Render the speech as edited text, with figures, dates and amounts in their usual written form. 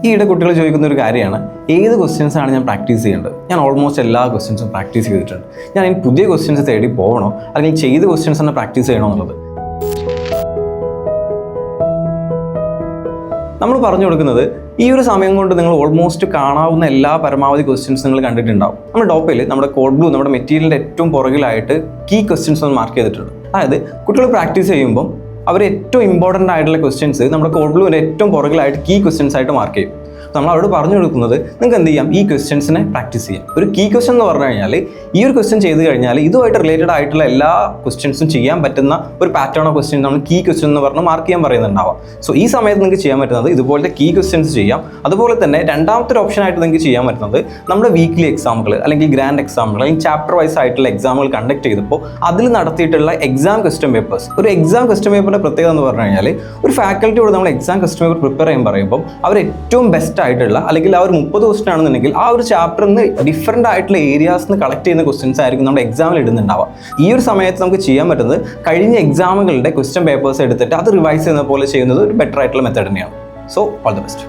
ഈയിടെ കുട്ടികൾ ചോദിക്കുന്ന ഒരു കാര്യമാണ്, ഏത് ക്വസ്റ്റ്യൻസാണ് ഞാൻ പ്രാക്ടീസ് ചെയ്യേണ്ടത്? ഞാൻ ഓൾമോസ്റ്റ് എല്ലാ ക്വസ്റ്റ്യൻസും പ്രാക്ടീസ് ചെയ്തിട്ടുണ്ട്. ഞാൻ ഇനി പുതിയ ക്വസ്റ്റ്യൻസ് തേടി പോകണോ, അല്ലെങ്കിൽ ചെയ്ത ക്വസ്റ്റ്യൻസ് തന്നെ പ്രാക്ടീസ് ചെയ്യണോ എന്നുള്ളത്. നമ്മൾ പറഞ്ഞു കൊടുക്കുന്നത്, ഈ ഒരു സമയം കൊണ്ട് നിങ്ങൾ ഓൾമോസ്റ്റ് കാണാവുന്ന എല്ലാ പരമാവധി ക്വസ്റ്റ്യൻസ് നിങ്ങൾ കണ്ടിട്ടുണ്ടാവും. നമ്മുടെ ഡോപ്പിൽ നമ്മുടെ കോഡ് ബ്ലൂ നമ്മുടെ മെറ്റീരിയലിൻ്റെ ഏറ്റവും പുറകിലായിട്ട് കീ ക്വസ്റ്റ്യൻസ് ഒന്ന് മാർക്ക് ചെയ്തിട്ടുണ്ട്. അതായത് കുട്ടികൾ പ്രാക്ടീസ് ചെയ്യുമ്പോൾ അവർ ഏറ്റവും ഇമ്പോർട്ടൻ്റ് ആയിട്ടുള്ള ക്വസ്റ്റ്യൻസ് നമ്മുടെ കോഡ് ബ്ലൂവിൻ്റെ ഏറ്റവും പുറകിലായിട്ട് കീ ക്വസ്റ്റ്യൻസ് ആയിട്ട് മാർക്ക് ചെയ്യും. നമ്മൾ അവരോട് പറഞ്ഞു കൊടുക്കുന്നത്, നിങ്ങൾക്ക് എന്ത് ചെയ്യാം, ഈ ക്വസ്റ്റ്യൻസിനെ പ്രാക്ടീസ് ചെയ്യാം. ഒരു കീ ക്വസ്റ്റ്യൻ എന്ന് പറഞ്ഞു കഴിഞ്ഞാൽ ഈ ഒരു ക്വസ്റ്റ്യൻ ചെയ്ത് കഴിഞ്ഞാൽ ഇതുമായിട്ട് റിലേറ്റഡ് ആയിട്ടുള്ള എല്ലാ ക്വസ്റ്റ്യൻസും ചെയ്യാൻ പറ്റുന്ന ഒരു പാറ്റേൺ ഓഫ് ക്വസ്റ്റ്യൻ നമ്മൾ കീ ക്വസ്റ്റ്യൻ എന്ന് പറഞ്ഞ് മാർക്ക് ചെയ്യാൻ പറയുന്നുണ്ടാവാം. സോ ഈ സമയത്ത് നിങ്ങൾക്ക് ചെയ്യാൻ പറ്റുന്നത് ഇതുപോലത്തെ കീ ക്വസ്റ്റ്യൻസ് ചെയ്യാം. അതുപോലെ തന്നെ രണ്ടാമത്തെ ഒരു ഓപ്ഷൻ ആയിട്ട് നിങ്ങൾക്ക് ചെയ്യാൻ പറ്റുന്നത് നമ്മുടെ വീക്ക്ലി എക്സാമുകൾ അല്ലെങ്കിൽ ഗ്രാൻഡ് എക്സാമുകൾ അല്ലെങ്കിൽ ചാപ്റ്റർ വൈസ് ആയിട്ടുള്ള എക്സാമുകൾ കണ്ടക്ട് ചെയ്തപ്പോൾ അതിൽ നടത്തിയിട്ടുള്ള എക്സാം ക്വസ്റ്റ്യൻ പേപ്പേഴ്സ്. ഒരു എക്സാം ക്വസ്റ്റ്യൻ പേപ്പറിൻ്റെ പ്രത്യേകത എന്ന് പറഞ്ഞു കഴിഞ്ഞാൽ ഒരു ഫാക്കൽറ്റിയോട് നമ്മൾ എക്സാം ക്വസ്റ്റ്യൻ പേപ്പർ പ്രിപ്പയർ ചെയ്യാൻ പറയുമ്പോൾ അവർ ഏറ്റവും ബെസ്റ്റ് ആയിട്ടുള്ള അല്ലെങ്കിൽ ആ ഒരു 30 ക്വസ്റ്റ്യൻ ആണെന്നുണ്ടെങ്കിൽ ആ ഒരു ചാപ്റ്ററിൽ നിന്ന് ഡിഫറൻ്റ് ആയിട്ടുള്ള ഏരിയാസ് നിന്ന് കളക്ട് ചെയ്യുന്ന ക്വസ്റ്റ്യൻസ് ആയിരിക്കും നമ്മുടെ എക്സാമിൽ ഇടുന്നുണ്ടാവുക. ഈ ഒരു സമയത്ത് നമുക്ക് ചെയ്യാൻ പറ്റുന്നത് കഴിഞ്ഞ എക്സാമുകളുടെ ക്വസ്റ്റ്യൻ പേപ്പേഴ്സ് എടുത്തിട്ട് അത് റിവൈസ് ചെയ്യുന്ന പോലെ ചെയ്യുന്നത് ഒരു ബെറ്റർ ആയിട്ടുള്ള മെത്തേഡ് തന്നെയാണ്. So all the best.